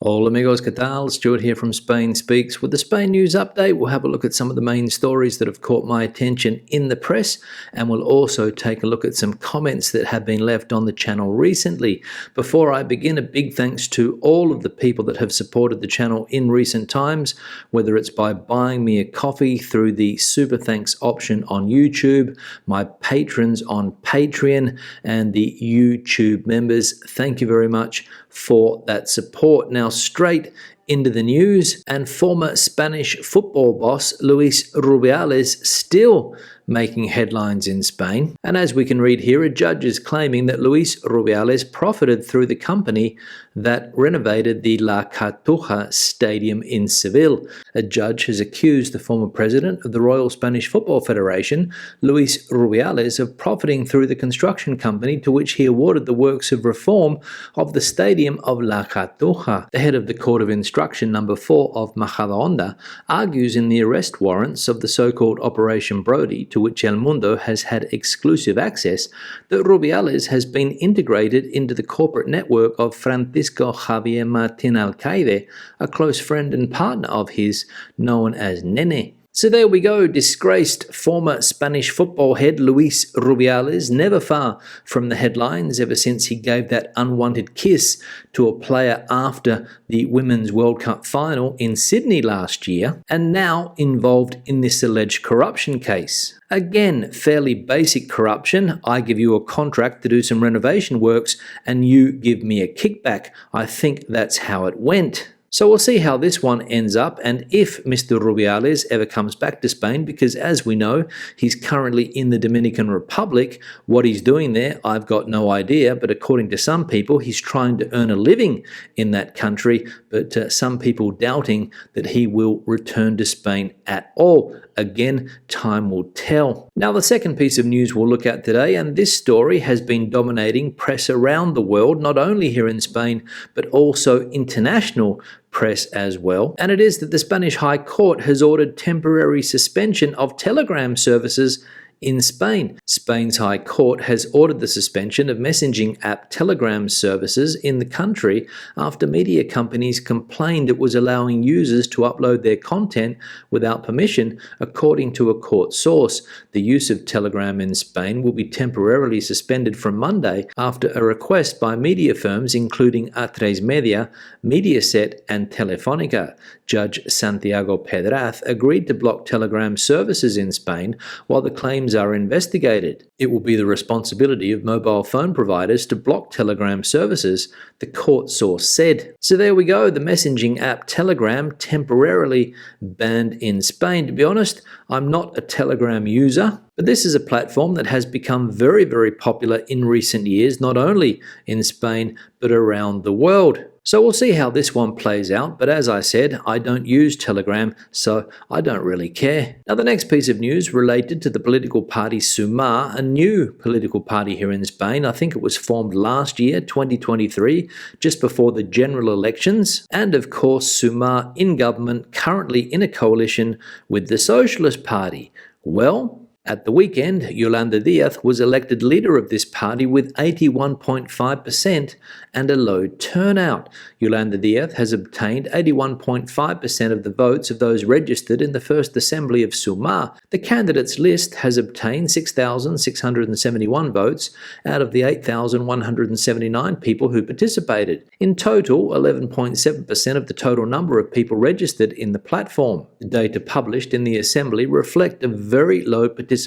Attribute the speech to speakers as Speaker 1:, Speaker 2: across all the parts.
Speaker 1: Hola amigos, ¿qué tal? Stuart here from Spain Speaks. With the Spain news update, we'll have a look at some of the main stories that have caught my attention in the press, and we'll also take a look at some comments that have been left on the channel recently. Before I begin, a big thanks to all of the people that have supported the channel in recent times, whether it's by buying me a coffee through the super thanks option on YouTube, my patrons on Patreon, and the YouTube members. Thank you very much for that support. Now straight into the news, and former Spanish football boss Luis Rubiales still making headlines in Spain. And as we can read here, a judge is claiming that Luis Rubiales profited through the company that renovated the La Cartuja Stadium in Seville. A judge has accused the former president of the Royal Spanish Football Federation, Luis Rubiales, of profiting through the construction company to which he awarded the works of reform of the stadium of La Cartuja. The head of the Court of Instruction No. 4 of Majadahonda argues in the arrest warrants of the so-called Operation Brody, to which El Mundo has had exclusive access, that Rubiales has been integrated into the corporate network of Francisco Javier Martin Alcaide, a close friend and partner of his known as Nene. So there we go, disgraced former Spanish football head Luis Rubiales, never far from the headlines ever since he gave that unwanted kiss to a player after the Women's World Cup final in Sydney last year, and now involved in this alleged corruption case. Again, fairly basic corruption. I give you a contract to do some renovation works and you give me a kickback. I think that's how it went. So we'll see how this one ends up, and if Mr. Rubiales ever comes back to Spain, because as we know, he's currently in the Dominican Republic. What he's doing there, I've got no idea, but according to some people, he's trying to earn a living in that country, but some people doubting that he will return to Spain at all. Again, time will tell. Now, the second piece of news we'll look at today, and this story has been dominating press around the world, not only here in Spain, but also international press as well, and it is that the Spanish High Court has ordered temporary suspension of telegram services in Spain. Spain's High Court has ordered the suspension of messaging app Telegram services in the country after media companies complained it was allowing users to upload their content without permission, according to a court source. The use of Telegram in Spain will be temporarily suspended from Monday after a request by media firms including A3 Media, Mediaset and Telefónica. Judge Santiago Pedraz agreed to block Telegram services in Spain while the claims are investigated. It will be the responsibility of mobile phone providers to block Telegram services, the court source said. So there we go, the messaging app Telegram temporarily banned in Spain. To be honest, I'm not a Telegram user, but this is a platform that has become very, very popular in recent years, not only in Spain, but around the world. So we'll see how this one plays out, but as I said, I don't use Telegram, so I don't really care. Now, the next piece of news related to the political party Sumar, a new political party here in Spain. I think it was formed last year, 2023, just before the general elections. And of course, Sumar in government, currently in a coalition with the Socialist Party. Well, at the weekend, Yolanda Díaz was elected leader of this party with 81.5% and a low turnout. Yolanda Díaz has obtained 81.5% of the votes of those registered in the first assembly of Sumar. The candidates list has obtained 6,671 votes out of the 8,179 people who participated. In total, 11.7% of the total number of people registered in the platform. The data published in the assembly reflect a very low participation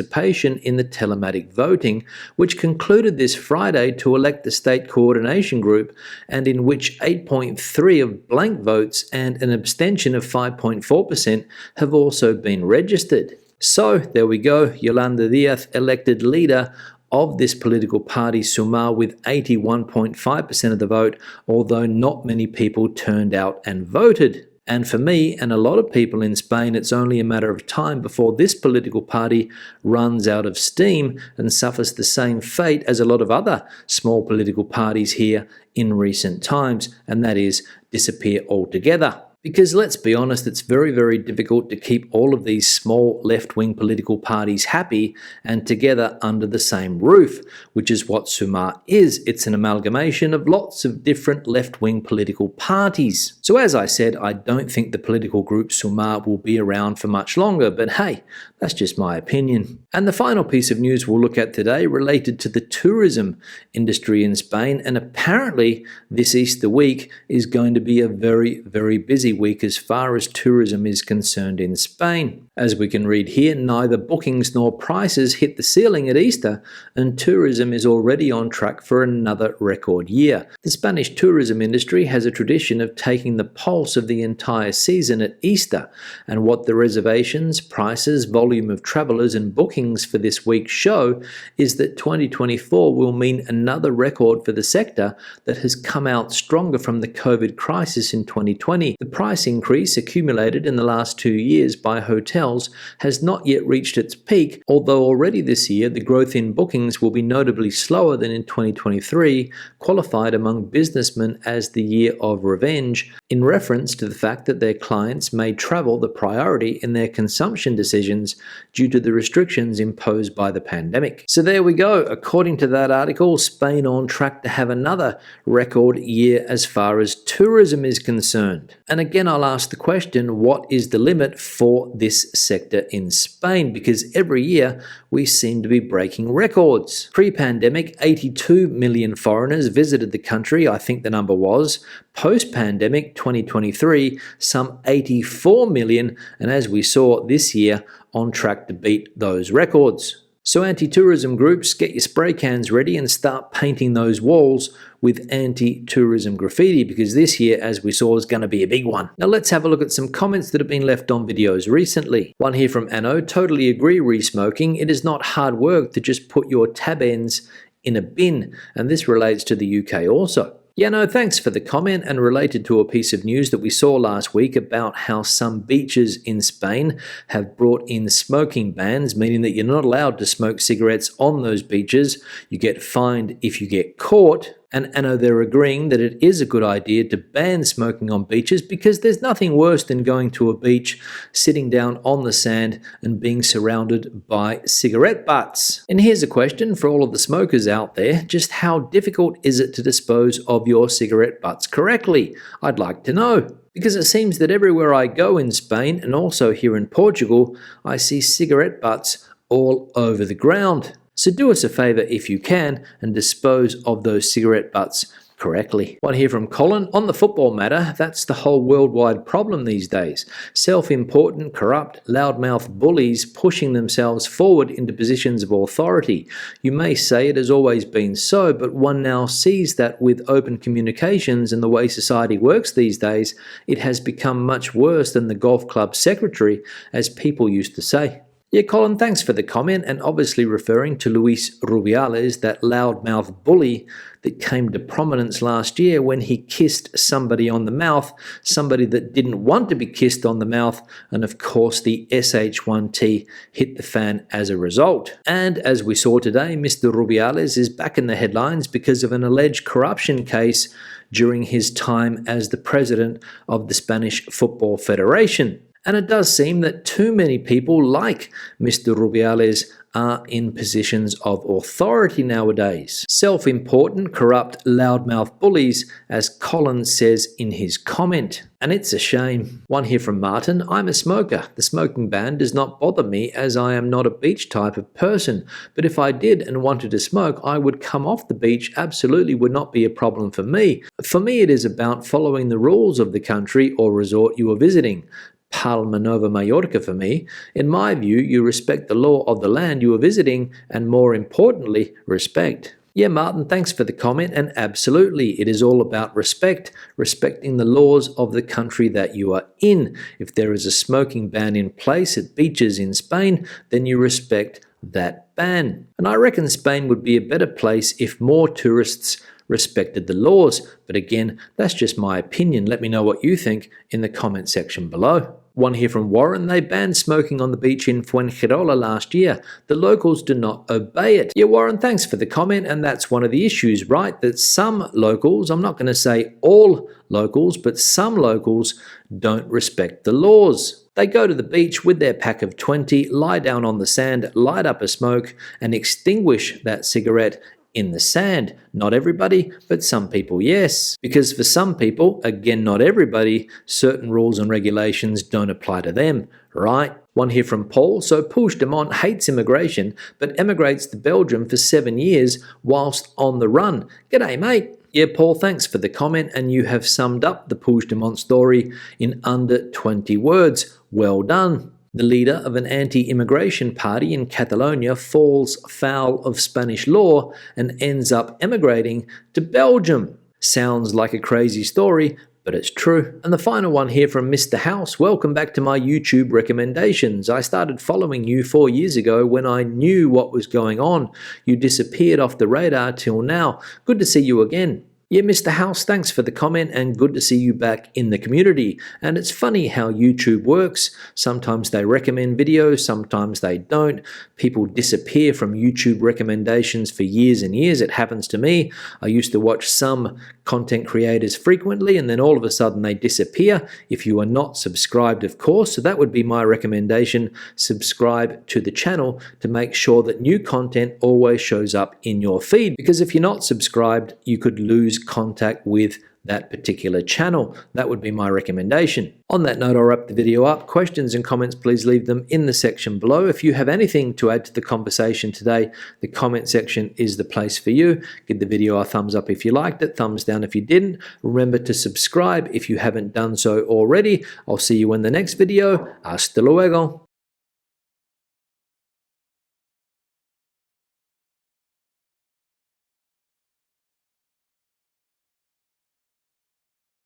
Speaker 1: in the telematic voting, which concluded this Friday to elect the state coordination group, and in which 8.3% of blank votes and an abstention of 5.4% have also been registered. So there we go, Yolanda Díaz elected leader of this political party Sumar with 81.5% of the vote, although not many people turned out and voted. And for me and a lot of people in Spain, it's only a matter of time before this political party runs out of steam and suffers the same fate as a lot of other small political parties here in recent times, and that is disappear altogether. Because let's be honest, it's very, very difficult to keep all of these small left-wing political parties happy and together under the same roof, which is what Sumar is. It's an amalgamation of lots of different left-wing political parties. So as I said, I don't think the political group Sumar will be around for much longer, but hey, that's just my opinion. And the final piece of news we'll look at today related to the tourism industry in Spain, and apparently this Easter week is going to be a very, very busy week as far as tourism is concerned in Spain. As we can read here, neither bookings nor prices hit the ceiling at Easter, and tourism is already on track for another record year. The Spanish tourism industry has a tradition of taking the pulse of the entire season at Easter, and what the reservations, prices, volume of travellers and bookings for this week show is that 2024 will mean another record for the sector that has come out stronger from the COVID crisis in 2020. The price increase accumulated in the last 2 years by hotels has not yet reached its peak, although already this year the growth in bookings will be notably slower than in 2023, qualified among businessmen as the year of revenge, in reference to the fact that their clients made travel the priority in their consumption decisions due to the restrictions imposed by the pandemic. So there we go. According to that article, Spain on track to have another record year as far as tourism is concerned. And again, I'll ask the question, what is the limit for this sector in Spain? Because every year we seem to be breaking records. Pre-pandemic, 82 million foreigners visited the country, I think the number was. Post-pandemic, 2023, some 84 million, and as we saw this year, on track to beat those records. So anti-tourism groups, get your spray cans ready and start painting those walls with anti-tourism graffiti, because this year, as we saw, is going to be a big one. Now let's have a look at some comments that have been left on videos recently. One here from Anno, totally agree re-smoking. It is not hard work to just put your tab ends in a bin, and this relates to the UK also. Yeah, no, thanks for the comment, and related to a piece of news that we saw last week about how some beaches in Spain have brought in smoking bans, meaning that you're not allowed to smoke cigarettes on those beaches. You get fined if you get caught. And Anno, they're agreeing that it is a good idea to ban smoking on beaches because there's nothing worse than going to a beach, sitting down on the sand and being surrounded by cigarette butts. And here's a question for all of the smokers out there. Just how difficult is it to dispose of your cigarette butts correctly? I'd like to know. Because it seems that everywhere I go in Spain and also here in Portugal, I see cigarette butts all over the ground. So do us a favour if you can and dispose of those cigarette butts correctly. One here from Colin, on the football matter, that's the whole worldwide problem these days. Self-important, corrupt, loudmouth bullies pushing themselves forward into positions of authority. You may say it has always been so, but one now sees that with open communications and the way society works these days, it has become much worse than the golf club secretary, as people used to say. Yeah, Colin, thanks for the comment, and obviously referring to Luis Rubiales, that loudmouth bully that came to prominence last year when he kissed somebody on the mouth, somebody that didn't want to be kissed on the mouth, and of course the SH1T hit the fan as a result. And as we saw today, Mr. Rubiales is back in the headlines because of an alleged corruption case during his time as the president of the Spanish Football Federation. And it does seem that too many people like Mr. Rubiales are in positions of authority nowadays. Self-important, corrupt, loudmouth bullies, as Colin says in his comment. And it's a shame. One here from Martin, I'm a smoker. The smoking ban does not bother me as I am not a beach type of person. But if I did and wanted to smoke, I would come off the beach. Absolutely would not be a problem for me. For me, it is about following the rules of the country or resort you are visiting. Palma Nova Mallorca for me. In my view, you respect the law of the land you are visiting and, more importantly, respect. Yeah, Martin, thanks for the comment, and absolutely, it is all about respect, respecting the laws of the country that you are in. If there is a smoking ban in place at beaches in Spain, then you respect that ban. And I reckon Spain would be a better place if more tourists respected the laws. But again, that's just my opinion. Let me know what you think in the comment section below. One here from Warren. They banned smoking on the beach in Fuengirola last year. The locals do not obey it. Yeah, Warren, thanks for the comment. And that's one of the issues, right? That some locals, I'm not going to say all locals, but some locals don't respect the laws. They go to the beach with their pack of 20, lie down on the sand, light up a smoke, and extinguish that cigarette in the sand. Not everybody, but some people, yes. Because for some people, again, not everybody, certain rules and regulations don't apply to them, right? One here from Paul. So Puigdemont hates immigration, but emigrates to Belgium for 7 years whilst on the run. G'day, mate. Yeah, Paul, thanks for the comment, and you have summed up the Puigdemont story in under 20 words. Well done. The leader of an anti-immigration party in Catalonia falls foul of Spanish law and ends up emigrating to Belgium. Sounds like a crazy story, but it's true. And the final one here from Mr. House. Welcome back to my YouTube recommendations. I started following you 4 years ago when I knew what was going on. You disappeared off the radar till now. Good to see you again. Yeah, Mr. House, thanks for the comment and good to see you back in the community. And it's funny how YouTube works. Sometimes they recommend videos, sometimes they don't. People disappear from YouTube recommendations for years and years. It happens to me. I used to watch some content creators frequently and then all of a sudden they disappear. If you are not subscribed, of course. So that would be my recommendation. Subscribe to the channel to make sure that new content always shows up in your feed. Because if you're not subscribed, you could lose contact with that particular channel. That would be my recommendation. On that note, I'll wrap the video up. Questions and comments, please leave them in the section below. If you have anything to add to the conversation today, the comment section is the place for you. Give the video a thumbs up if you liked it, thumbs down if you didn't. Remember to subscribe if you haven't done so already. I'll see you in the next video. Hasta luego.